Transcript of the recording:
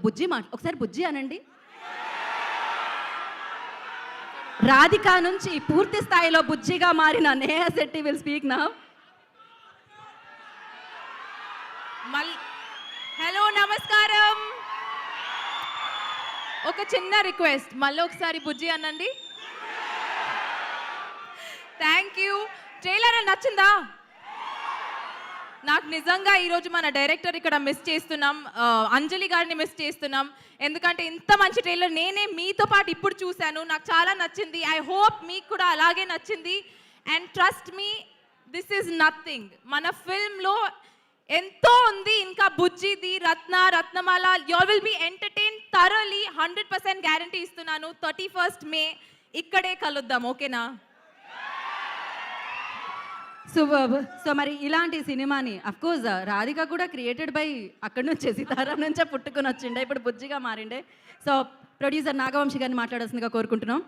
బుజ్జి ఒకసారి బుజ్జి అనండి. రాధిక నుంచి పూర్తి స్థాయిలో బుజ్జిగా మారిన Neha Shetty will speak now. Hello, నమస్కారం. ఒక చిన్న రిక్వెస్ట్, మళ్ళీ ఒకసారి బుజ్జి అనండి. Thank you. ట్రైలర్ నచ్చిందా? నాకు నిజంగా ఈరోజు మన డైరెక్టర్ ఇక్కడ మిస్ చేస్తున్నాం, అంజలి గారిని మిస్ చేస్తున్నాం. ఎందుకంటే ఇంత మంచి ట్రైలర్ నేనే మీతో పాటు ఇప్పుడు చూశాను, నాకు చాలా నచ్చింది. ఐ హోప్ మీకు కూడా అలాగే నచ్చింది. And trust me, this is nothing. మన ఫిల్మ్లో ఎంతో ఉంది. ఇంకా బుజ్జిది, Ratnamala, you will be entertain thoroughly. 100% guarantee ఇస్తున్నాను. 31st May ఇక్కడే కలుద్దాం, ఓకేనా? సూపర్బ్. సో మరి ఇలాంటి సినిమాని అఫ్కోర్స్ రాధిక కూడా క్రియేటెడ్ బై అక్కడి నుంచే, సితారా నుంచే పుట్టుకొని వచ్చిండే, ఇప్పుడు బుజ్జిగా మారిండే. సో ప్రొడ్యూసర్ నాగవంశి గారిని మాట్లాడాల్సిందిగా కోరుకుంటున్నాం.